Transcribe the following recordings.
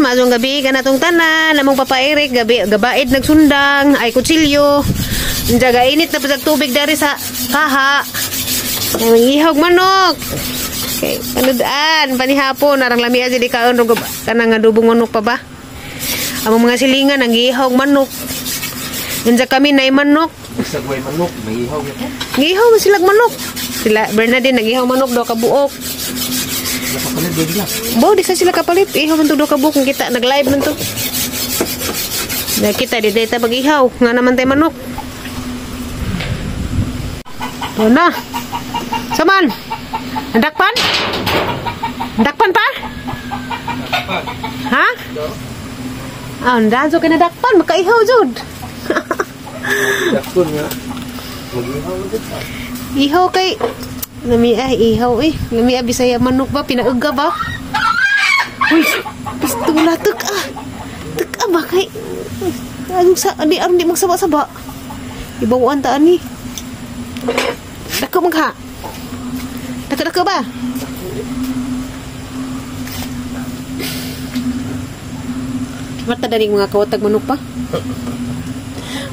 maazong gabi kanatong tanan namong Papa Eric gabi gabaid nagsundang ay kutsilyo. Jaga init na pasag tubig dari sa kaha. Ay ihog manok. Okay, panudaan panihapon narang lami aja di kaon rog kanang adubong manok pa ba. Among mga silingan ang ihog manok. Unsa kami nay manok. Sagway manok, may ihog ito. Gihaw sila manok. Sila Bernadine nagihaw manok do ka buok. Nakapalit din lang. Bawa di sa sila kapalit. Ihaw man to do ka buok kung kita nag-live man to. Na kita di data mag-ihaw nga naman tay manok. Doon na. Saman. Andakpan? Andakpan pa? Nakapat. Ha? Ah, andazo ka na dakpan. Makaihaw, Jod. Dakpon nga. Mag-ihaw ulit. Ihaw kay... Lami ihaw eh. Lami Bisaya manok ba? Pinauga ba? Uy, pistula. Tuk ba kay... Aron di magsaba-saba. Ibawaan taan ni. Dako magha. Dako ba? Mata dari mga kawatag manok pa?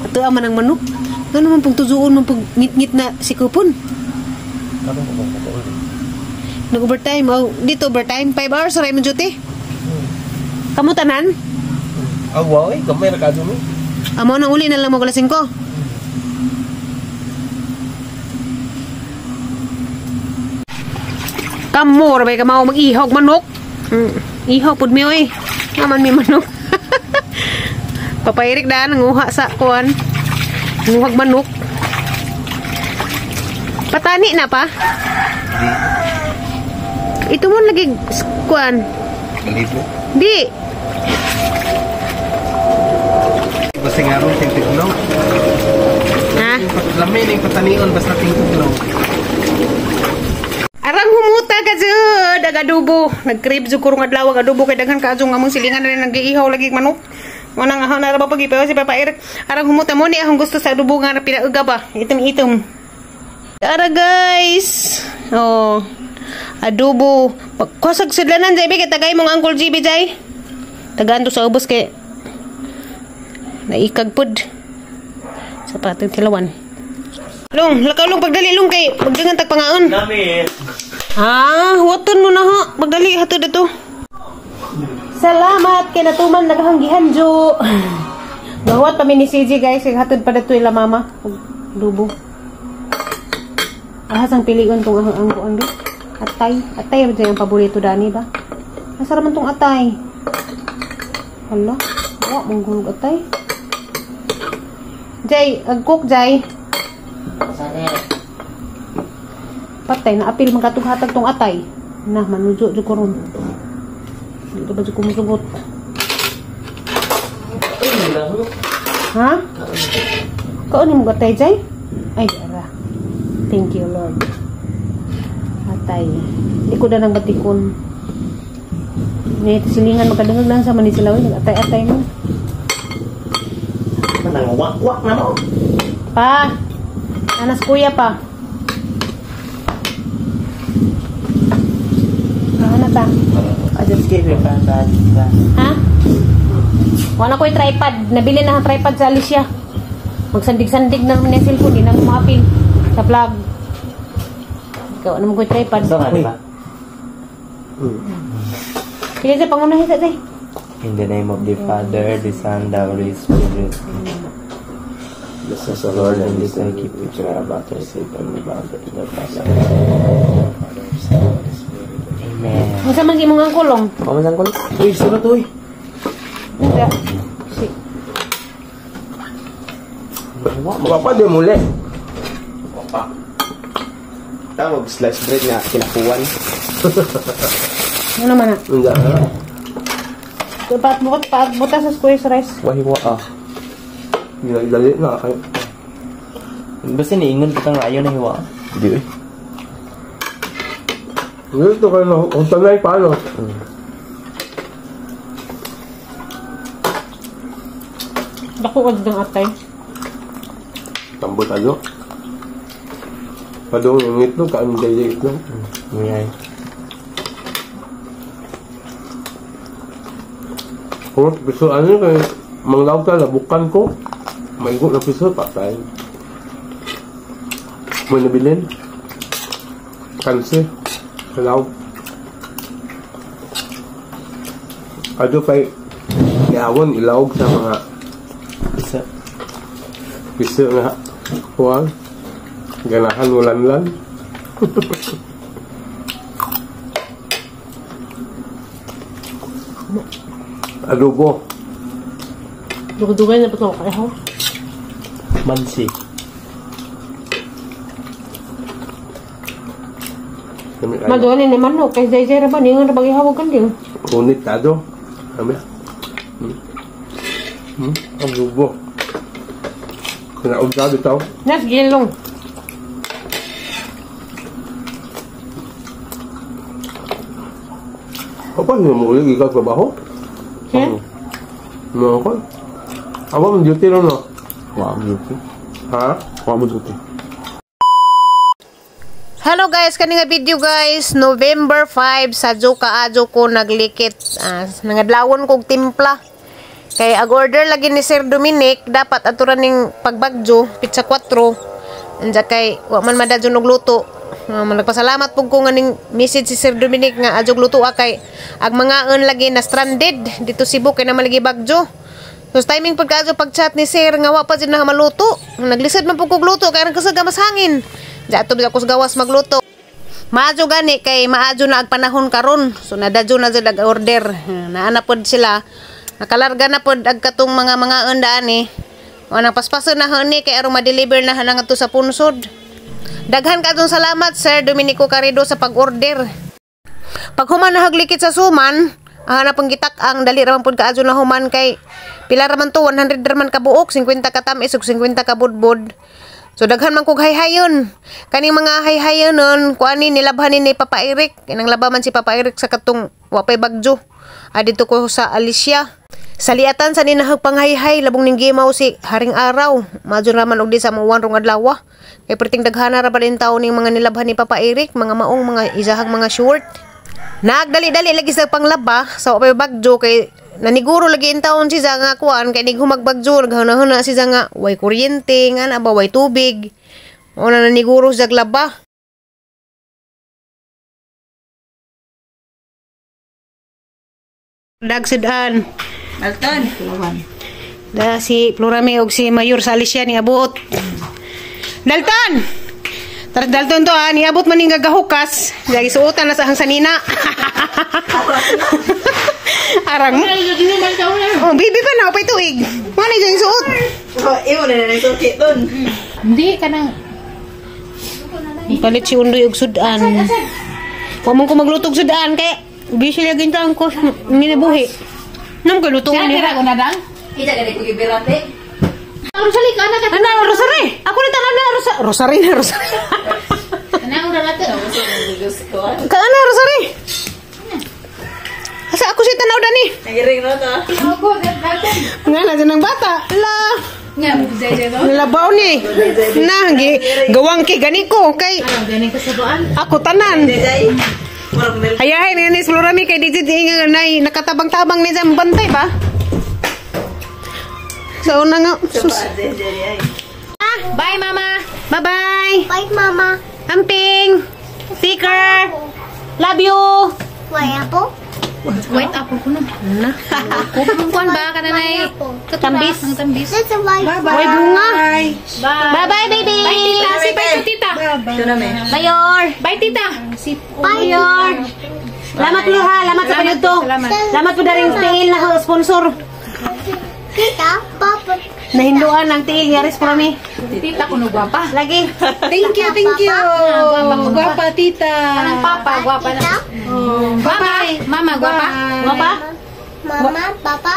Ato aman ang manok. Ano naman pong tuzuon mong pag ngit-ngit na si kupon? Ano mo ba? Nag-overtime. Oh, dito overtime. 5 hours sa Raymond Duty. Kamu tanan? Wow eh. Kamay na kadumi. Amo nang uli na lang mo kalasing ko. Kamu, rabay ka mau mag-ihog manok. Ihog pud mi oy. Naman mi manok. Papa Eric da nanguha sa kuan. Nanguhag manok. Patani na pa? Ito mo lagi kuan. Malibo. Di. Basta nga ron tingtuglaw. Ha? Lamin yung patanion basta tingtuglaw. Arang humuta ka jud, agadubo. Nag-crib jud kurong adlaw agadubo kay daghan ka jud ngamong silingan na nag-iihaw lagi manok. Manang ahaw na ba pagipaw si Papa Eric. Arang humuta mo ni akong gusto sa adobo nga pinauga ba. Itom-itom. Ara guys. Oh. Adobo. Kusag sudlanan jay kay tagay mong Uncle GB jay. Tagaan to sa ubos kay naikag pud. Sa patong tilawan. Long, lakaw long pagdali long kay pagdangan tag pangaon. Nami. Ah, waton mo na ha. Pagdali hatod ato. Salamat kay natuman naghanggihan jo. Gawat pa mi ni CJ guys, kay hatod pa dato ila mama. Dubo. Ahas ang pilion tong ang kuan bi. Atay, atay ba ang paborito dani ba? Masarap man tong atay. Hala, wa mong gulog atay. Jay, cook Jay. Patay na apil magkatughatag tong atay. Nah, manujo jud ko ron. Dito ba jud ko musugot? Ha? Kaon mo atay Jay? Ay, ara. Thank you Lord. Atay. Di ko na nang batikon. Ni silingan makadungog lang sa Manisilawin, atay-atay mo. Nang wak-wak na mo. Pa. Anas kuya pa. Ano ta? I just gave you that. Ha? Wala ko'y tripod. Nabili na ang tripod sa Alicia. Magsandig-sandig na naman yung cellphone. Di na kumapil sa vlog. Ikaw, ano mo ko'y tripod? Ito nga, diba? Sige siya, pangunahin sa siya. In the name of the Father, the Son, the Holy Spirit. Bless us, O Lord, and this and keep each other about our sake and the boundary of the Father. Amen. Masa man si mga kulong? Pamasan ko lang. Uy, sunod uy. Hindi. Si. Wapa di muli. Wapa. Tawag slice bread nga kinakuan. Ano naman na? Enggak. Butas sa squares rice. Wahiwa ah. Dali na kayo. Basta niingon kita nga ayaw na hiwa. Hindi eh. Ito kayo na. Kung tanay paano? Dako ka dito ng atay. Tambot ano? Padong yung itlog, kain kayo yung itlog. Ngayon. Kung piso ano kay manglaw ka labukan ko. Maigo na piso patay. Mo nabilin. Kansi. Law. Ado pay yawon ilawog sa mga Isa. piso nga. Kuwang. Ganahan ulan-lan. Adobo. Dugay na pa ito kaya ho. Mansi. Maduan ni manok kay jay ra ba ningon ra bagi hawag kan din. Unit tado. Kami. Adobo. Kena udah bitaw. Nas gilong. Apa ni mo ulit ikaw trabaho? Okay. No ko. Awa mo duty no no. Wow, beauty. Ha? Wow, beauty. Hello guys, kani nga video guys, November 5 sa kaadyo ko naglikit. Nangadlawon kog timpla. Kay ag-order lagi ni Sir Dominic, dapat aturan ning pagbagjo, pizza 4. Anja kay wa man madadyo og luto. Nagpasalamat pug ko nga ning message si Sir Dominic nga adjog luto kay ag mga lagi na stranded dito Cebu kay na maligi bagjo. So timing pagkaadyo pag-chat ni Sir nga wa pa jud na maluto. Naglisod man pug kog luto kay nagkasag mas hangin. Diya ito ako sa gawas magluto. Maadyo gani kay maadyo na ag panahon karon. So nadadyo na jud ag order. Naana pod sila. Nakalarga na pod ag katong mga undaan ni. O nang paspason na honi kay aron ma-deliver na hanang ato sa punsod. Daghan kadtong salamat Sir Dominico Carrido sa pag-order. Pag human na haglikit sa suman, na panggitak ang dali raman pod kaadyo na human kay pila raman to 100 raman ka buok, 50 ka tamis ug 50 ka budbud. So daghan man kog hayhayon. Kaning mga hayhayonon kuani nilabhanin ni Papa Eric. Inang labaman si Papa Eric sa katong wa pay bagjo. Dito ko sa Alicia. Saliatan sa ninahag panghayhay labong ning gimaw si Haring Araw. Madyo raman og di sa muwan rong adlaw. Kay perting daghana ra ba din tawo ning mga nilabhan ni Papa Eric, mga maong mga isahag mga short. Nagdali-dali lagi sa panglaba sa wa pay bagjo kay naniguro lagi in taon si nga kuan kay nig humagbagjo naghana-hana si nga way kuryente nga na ba way tubig. O na naniguro sa laba. Dagsudan. Dalton. Da si Florame og si Mayor sa Alicia ni abot. Dalton. Taras Dalton to ni abot man ning gagahukas. Dagi suotan na sa hangsanina. Arang. Oh, bibi pa na pay tuig. Mani jang suot. Oh, iyo na nang suot don. Hindi ka nang palit si Undoy og sudan. Wa mo ko maglutog sudan kay busy lagi tang ko minabuhi. Nam ko lutungan ni ko na dang. Ida gani ko gibirate. Rosary ka na ka. Ana Rosary. Ako ni tangan na Rosary na Rosary. Ana ura lato. Ka ana Rosary. Asa ako si tanaw dani. Nagiring na to. Ako Dalton. Nga na dyan ng bata. La. Nga jay do. Nilabaw ni. Na gawang ki gani ko kay. Gani ka sa doan. Ako tanan. Jay. Ayahay ni Florami kay digit nga nay nakatabang-tabang ni jam bantay ba? So na nga. Bye mama. Bye-bye. Bye, Mama. Amping. Sticker. Love you. Why apple? Wait ako ko na. Na. Kuan ba ka na nay? Tambis. Ang tambis. That's a white apple. Hoy bunga. Bye. Bye-bye baby. Bye tita. Si bye tita. Ito na me. Bayor. Bye tita. Si Bayor. Salamat lo ha. Salamat sa panyuto. Salamat po daring tiil na sponsor. Tita, Papa. Nahinduan ang tiil nga res for me. tita ko no gwapa. Lagi. Thank you, thank you. Gwapa tita. Anong papa, gwapa na. Mama, mama gwapa. Gwapa? Mama, Papa.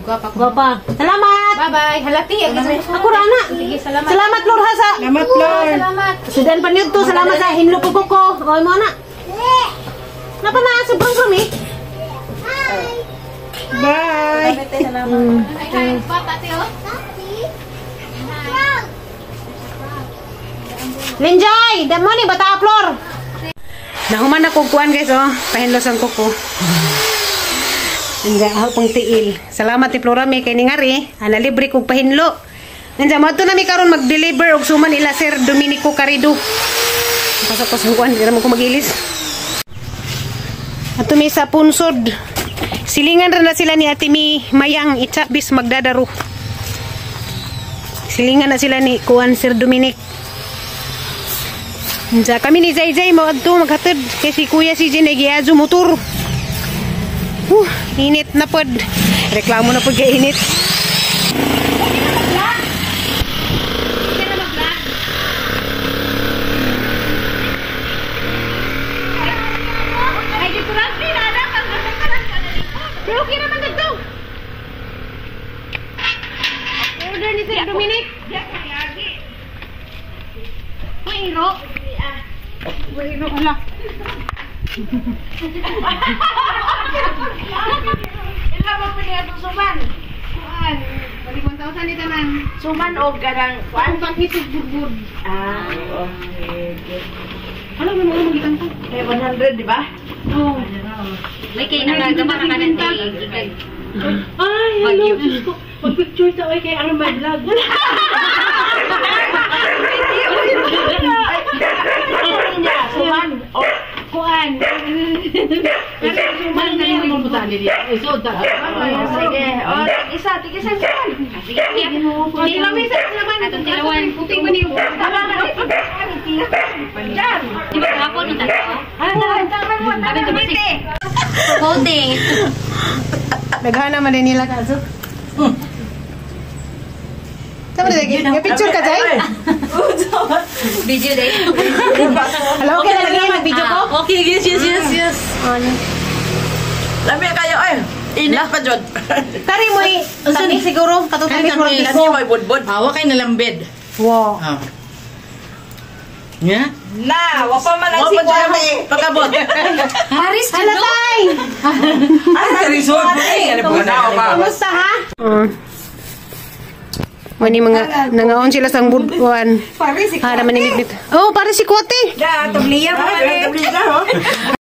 Gwapa. Gwapa. Salamat. Bye-bye. Halati. Ako rana. Sige, salamat. Salamat Lord ha sa. Salamat, Lord. Salamat. Sudan panyuto. Salamat sa hinlo ko ko. Oy mo na. Napa na sobrang sumi? Bye. Salamat. Bata tiyo. Lenjoy, damo ni bata Flor. Nahuman na kukuan guys oh, pahinlos ang kuko. Anja ako pang tiil. Salamat ti Florame kay ningari. Ana libre kog pahinlo. Anja madto na mi karon mag-deliver og suman ila Sir Dominico Carido. Pasok sa kuan, dira mo ko magilis. Ato mi sa punsod. Silingan ra na sila ni Ate Mi Mayang Itsa bis magdadaro. Silingan na sila ni kuan Sir Dominic. Anja kami ni Zay mo adto maghatod kay si Kuya si Jen giadyo motor. Init na pod. Reklamo na pod kay init. Ay, dito lang pinada. Pero okay naman dito. Order ni Sir Dominic. Mayro. Mayro, ala. Ila mo pili atong suman. Kuan, bali 1,000 ni tanan. Suman o garang Kuan pang hisig burbur. okay. Ano mo mo gitan ko? May 100, di ba? Oh. May kayo nagagawa ka na tayo. Ay, hello. Pag-picture ta kay ano may vlog. Suman o Kuan. Suman na yung mga butani niya. So, sige. O, tig-isa suman. Sige, Hindi lang may sa naman. Atong tilawan. Puting man yung Diyan. Di ba kahapon nung tayo? Sabi ko ba Holding. Daghana man din nila kaso. Sama din picture ka Jay? Video day. Hello, okay na lagi yung video ko? Okay, yes. Lami kayo, ay. Init pa, Jod. Kari mo tabi siguro katutapis mo Lami ko. mo, budbud. Hawa kay nalambed. Wow. Ah. Nya? Na, wapa man ang sigwa. Pagkabot. Paris, Halatay! Ay, resort. Ay, Kumusta ha? Wani mga nangaon sila sang budwan. Paris, Hara man nito. Oh, pare si Kote. tabliya. Tabliya,